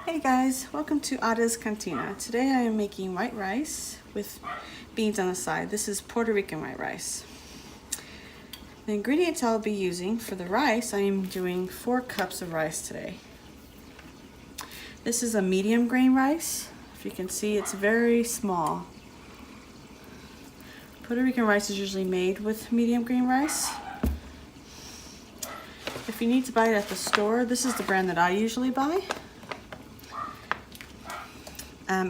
Hey guys, welcome to Ada's Cantina. Today I am making white rice with beans on the side. This is Puerto Rican white rice. The ingredients I'll be using for the rice, I am doing 4 cups of rice today. This is a medium grain rice. If you can see, it's very small. Puerto Rican rice is usually made with medium grain rice. If you need to buy it at the store, this is the brand that I usually buy.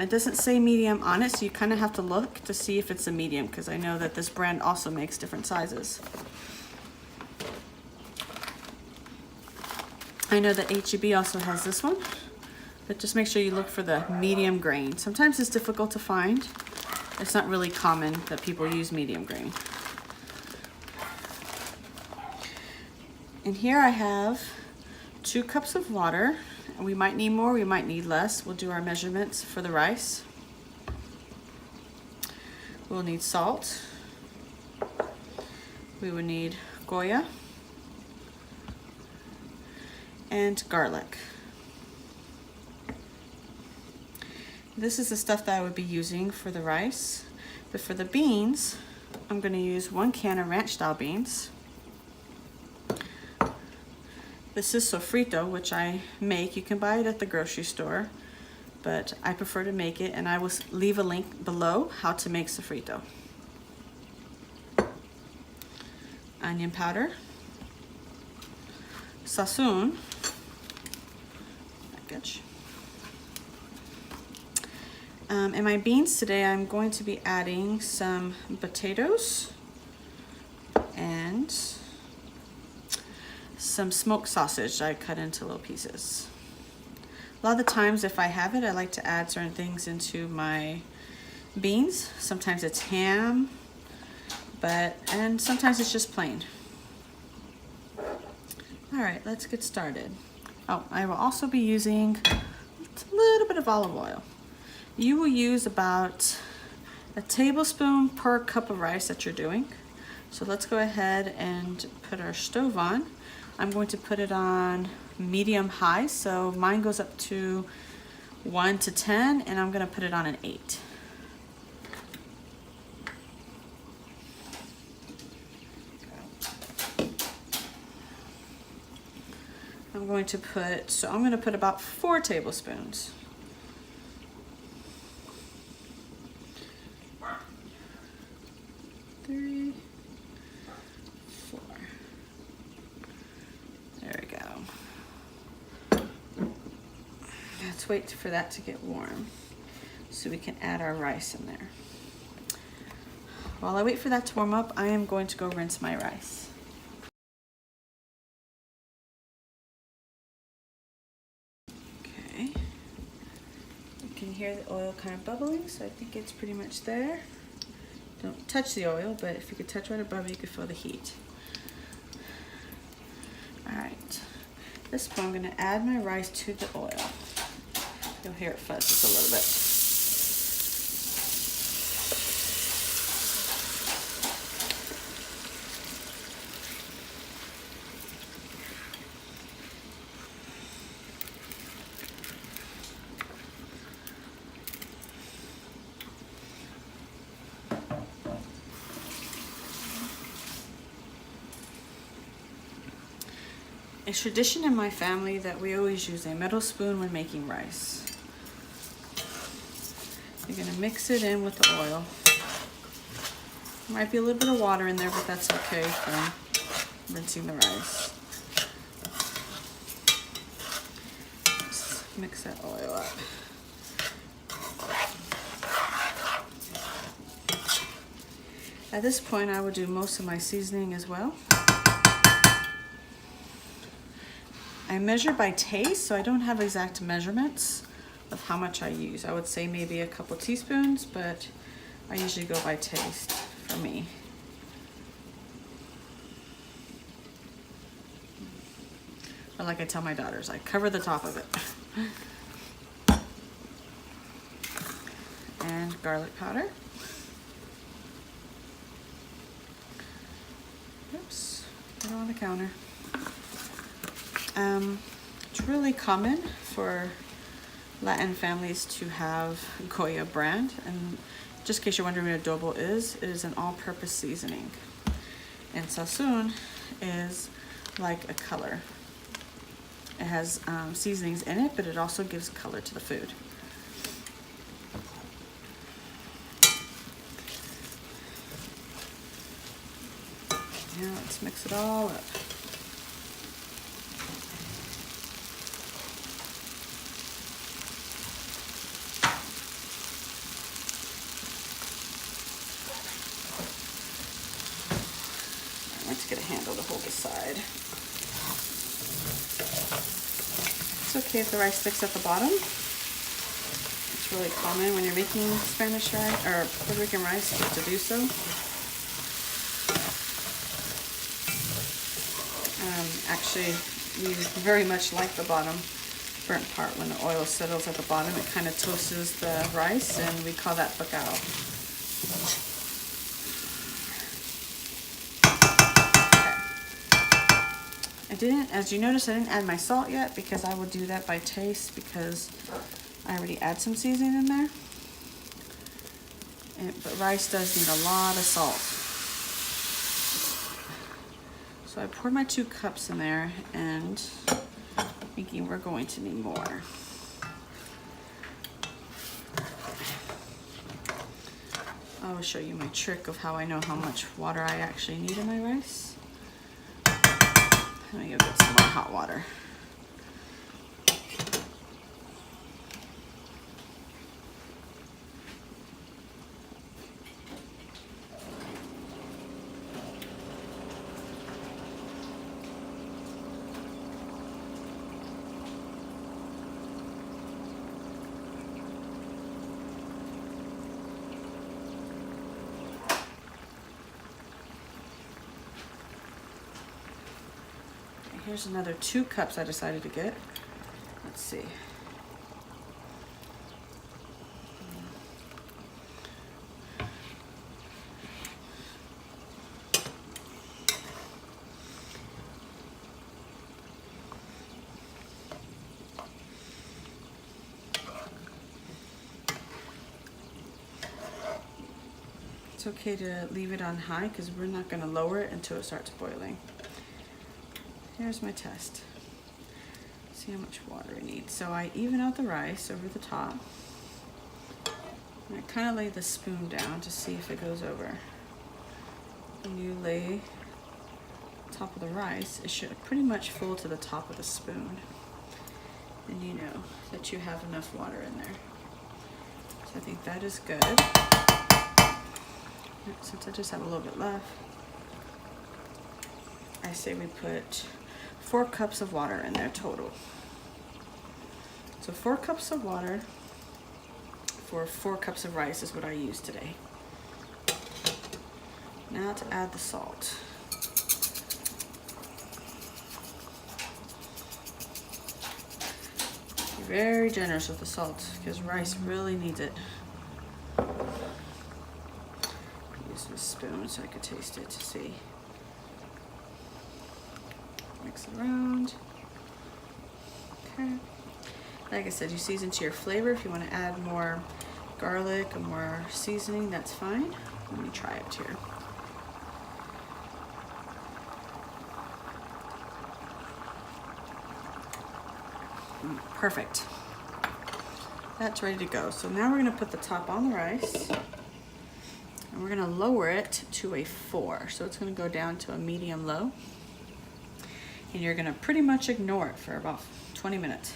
It doesn't say medium on it, so you kind of have to look to see if it's a medium, because I know that this brand also makes different sizes. I know that H-E-B also has this one, but just make sure you look for the medium grain. Sometimes it's difficult to find. It's not really common that people use medium grain. And here I have 2 cups of water. We might need more, we might need less. We'll do our measurements for the rice. We'll need salt. We will need Goya and garlic. This is the stuff that I would be using for the rice. But for the beans, I'm going to use 1 can of ranch style beans. This is sofrito, which I make. You can buy it at the grocery store, but I prefer to make it, and I will leave a link below how to make sofrito. Onion powder, sazon, package. And my beans today, I'm going to be adding some potatoes and some smoked sausage I cut into little pieces. A lot of the times, if I have it, I like to add certain things into my beans. Sometimes it's ham, and sometimes it's just plain. All right, let's get started. Oh, I will also be using a little bit of olive oil. You will use about a tablespoon per cup of rice that you're doing. So let's go ahead and put our stove on. I'm going to put it on medium high, so mine goes up to 1 to 10, and I'm going to put it on an 8. I'm going to put about 4 tablespoons. Let's wait for that to get warm so we can add our rice in there. While I wait for that to warm up, I am going to go rinse my rice. Okay, you can hear the oil kind of bubbling, so I think it's pretty much there. Don't touch the oil, but if you could touch right above it, you could feel the heat. All right, at this point I'm going to add my rice to the oil. You'll hear it fuzz just a little bit. It's tradition in my family that we always use a metal spoon when making rice. You're going to mix it in with the oil. Might be a little bit of water in there, but that's okay from rinsing the rice. Just mix that oil up. At this point, I will do most of my seasoning as well. I measure by taste, so I don't have exact measurements of how much I use. I would say maybe a couple teaspoons, but I usually go by taste for me. Or like I tell my daughters, I cover the top of it. And garlic powder. Oops, put it on the counter. It's really common for Latin families to have Goya brand. And just in case you're wondering what adobo is, it is an all-purpose seasoning. And sazon is like a color. It has seasonings in it, but it also gives color to the food. Now let's mix it all up. Let's get a handle to hold aside. It's okay if the rice sticks at the bottom. It's really common when you're making Spanish rice or Puerto Rican rice to do so. Actually, we very much like the bottom burnt part. When the oil settles at the bottom, it kind of toasts the rice, and we call that bacao. As you notice, I didn't add my salt yet because I will do that by taste because I already add some seasoning in there. But rice does need a lot of salt. So I poured my 2 cups in there and thinking we're going to need more. I will show you my trick of how I know how much water I actually need in my rice. Let me go get some more hot water. Here's another 2 cups I decided to get. Let's see. It's okay to leave it on high because we're not going to lower it until it starts boiling. Here's my test. See how much water I need. So I even out the rice over the top. And I kind of lay the spoon down to see if it goes over. When you lay top of the rice, it should pretty much full to the top of the spoon. And you know that you have enough water in there. So I think that is good. Since I just have a little bit left, I say we put 4 cups of water in there total. So 4 cups of water for 4 cups of rice is what I use today. Now to add the salt. Be very generous with the salt because rice really needs it. Use this spoon so I could taste it to see. Mix it around. Okay. Like I said, you season to your flavor. If you want to add more garlic or more seasoning, that's fine. Let me try it here. Perfect. That's ready to go. So now we're going to put the top on the rice. And we're going to lower it to a 4. So it's going to go down to a medium low. And you're gonna pretty much ignore it for about 20 minutes.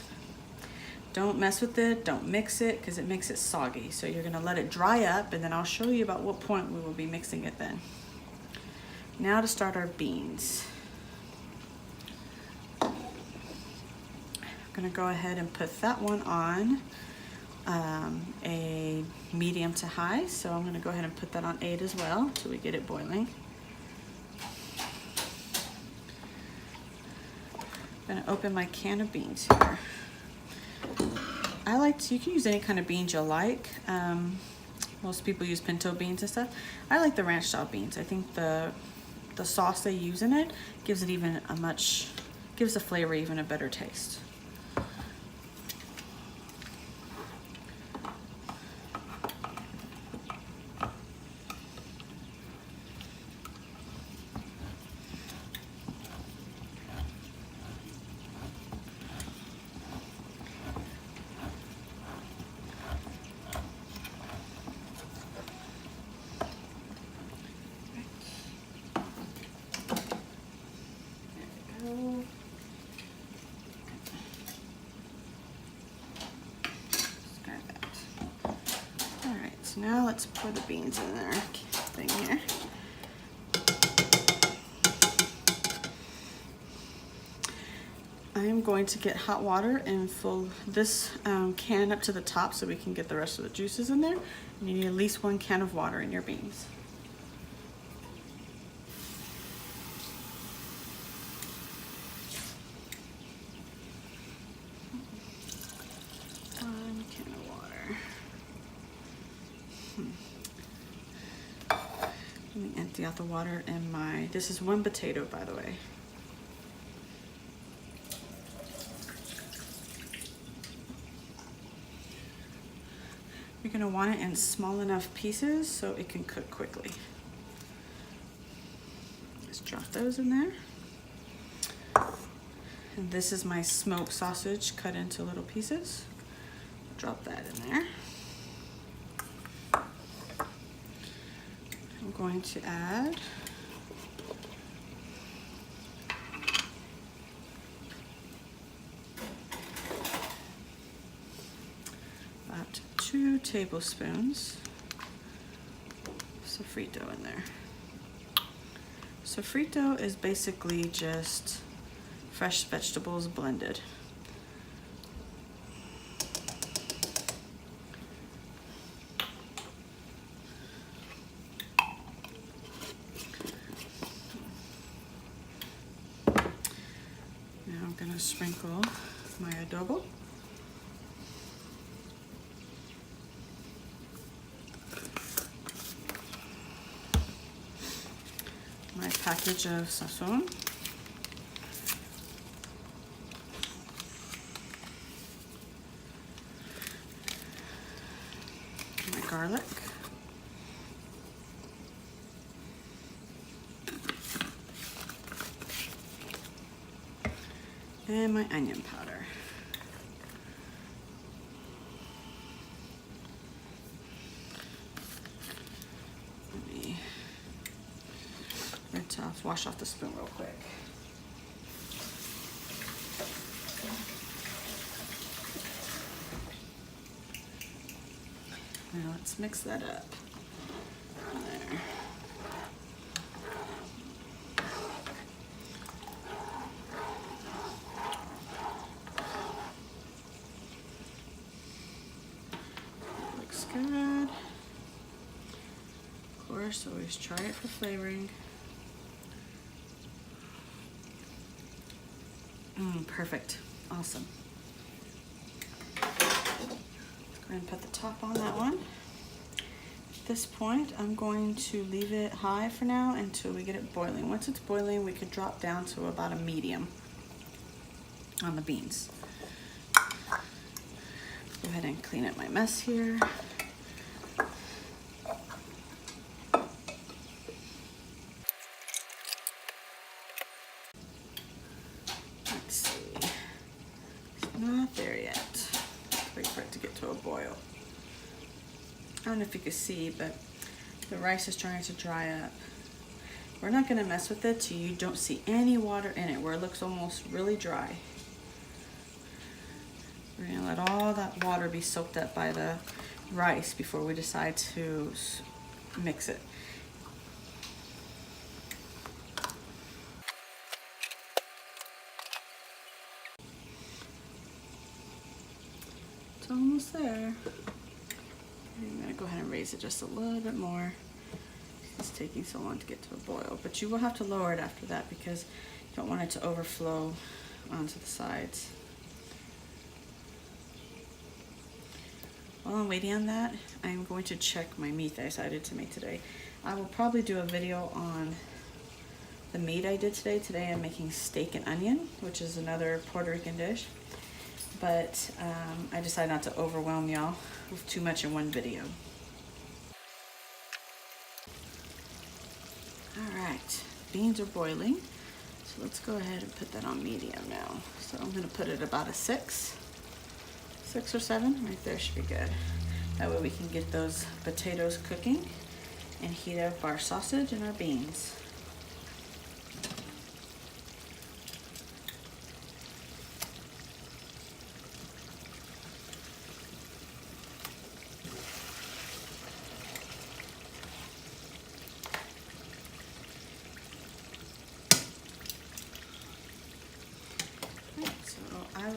Don't mess with it, don't mix it, because it makes it soggy. So you're gonna let it dry up, and then I'll show you about what point we will be mixing it then. Now to start our beans. I'm gonna go ahead and put that one on a medium to high. So I'm gonna go ahead and put that on 8 as well, till we get it boiling. I'm gonna open my can of beans here. You can use any kind of beans you like. Most people use pinto beans and stuff. I like the ranch style beans. I think the sauce they use in it gives it even gives the flavor even a better taste. Now let's pour the beans in their thing here. I am going to get hot water and fill this can up to the top so we can get the rest of the juices in there. And you need at least 1 can of water in your beans. Let me empty out the water in my, this is 1 potato, by the way. You're gonna want it in small enough pieces so it can cook quickly. Just drop those in there. And this is my smoked sausage cut into little pieces. Drop that in there. I'm going to add about 2 tablespoons sofrito in there. Sofrito is basically just fresh vegetables blended. Now I'm going to sprinkle my adobo. My package of sazon. My garlic. And my onion powder. Let me wash off the spoon real quick. Now let's mix that up. There. Looks good. Of course, always try it for flavoring. Perfect. Awesome. Let's go ahead and put the top on that one. At this point, I'm going to leave it high for now until we get it boiling. Once it's boiling, we could drop down to about a medium on the beans. Go ahead and clean up my mess here. Let's see. It's not there yet. Let's wait for it to get to a boil. I don't know if you can see, but the rice is trying to dry up. We're not going to mess with it till you don't see any water in it, where it looks almost really dry. We're going to let all that water be soaked up by the rice before we decide to mix it. It's almost there. I'm going to go ahead and raise it just a little bit more. It's taking so long to get to a boil, but you will have to lower it after that because you don't want it to overflow onto the sides. While I'm waiting on that, I'm going to check my meat that I decided to make today. I will probably do a video on the meat I did today. Today I'm making steak and onion, which is another Puerto Rican dish. But I decided not to overwhelm y'all with too much in one video. All right, beans are boiling. So let's go ahead and put that on medium now. So I'm gonna put it about a 6 or 7, right there should be good. That way we can get those potatoes cooking and heat up our sausage and our beans.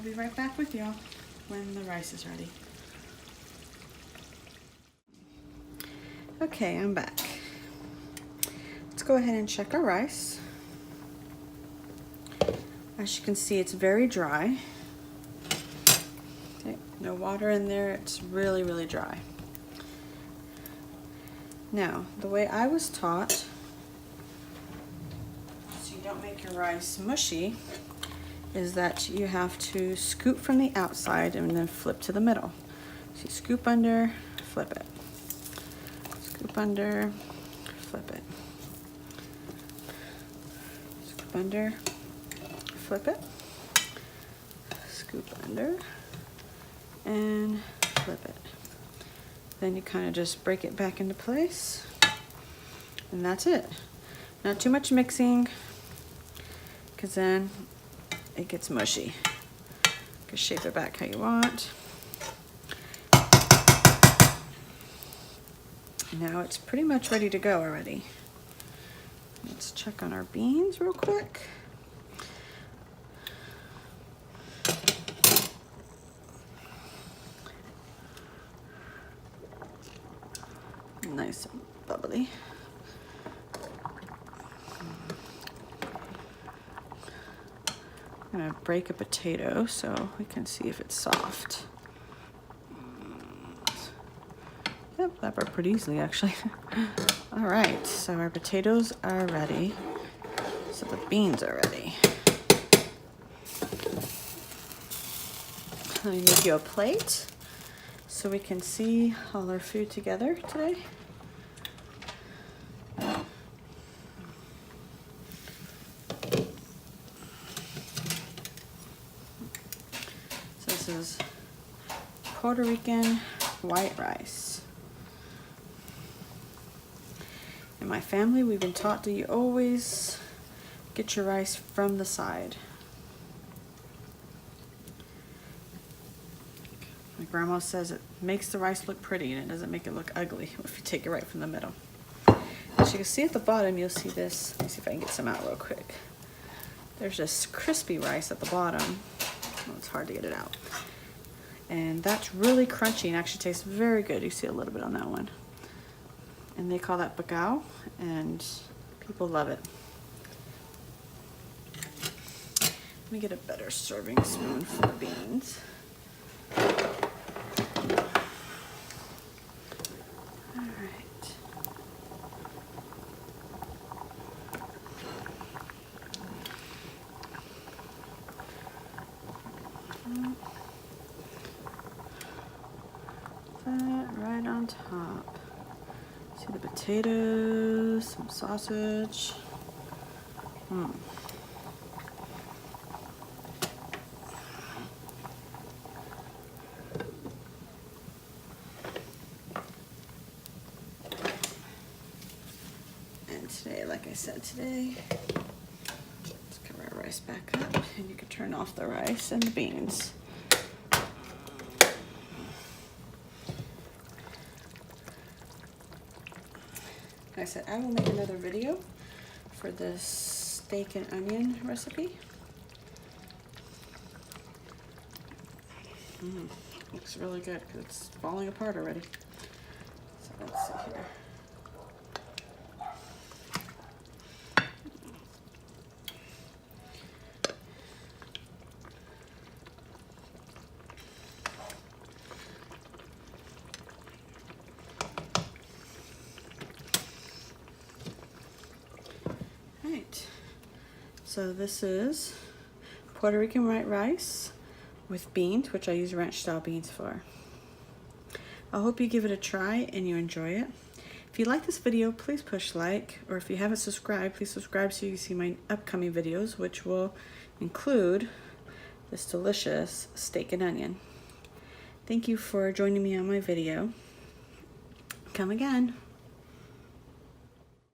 be right back with y'all when the rice is ready. Okay, I'm back. Let's go ahead and check our rice. As you can see, it's very dry. Okay, no water in there, it's really, really dry. Now, the way I was taught, so you don't make your rice mushy, is that you have to scoop from the outside and then flip to the middle. So you scoop under, flip it. Scoop under, flip it. Scoop under, flip it. Scoop under and flip it. Then you kind of just break it back into place, and that's it. Not too much mixing, because then it gets mushy. You can shape it back how you want. Now it's pretty much ready to go already. Let's check on our beans real quick. Nice and bubbly. I'm gonna break a potato so we can see if it's soft. Yep, that broke pretty easily actually. All right, so our potatoes are ready. So the beans are ready. Let me make you a plate so we can see all our food together today. So this is Puerto Rican white rice. In my family, we've been taught that you always get your rice from the side. My grandma says it makes the rice look pretty and it doesn't make it look ugly if you take it right from the middle. As you can see at the bottom, you'll see this. Let me see if I can get some out real quick. There's this crispy rice at the bottom. Well, it's hard to get it out. And that's really crunchy and actually tastes very good. You see a little bit on that one. And they call that bacao, and people love it. Let me get a better serving spoon for the beans. That right on top. See the potatoes, some sausage. And today, like I said today, let's cover our rice back up and you can turn off the rice and the beans. Like I said, I will make another video for this steak and onion recipe. Looks really good because it's falling apart already. So let's see here. Right, so this is Puerto Rican white rice with beans, which I use ranch style beans for. I hope you give it a try and you enjoy it. If you like this video, please push like, or if you haven't subscribed, please subscribe so you can see my upcoming videos, which will include this delicious steak and onion. Thank you for joining me on my video. Come again.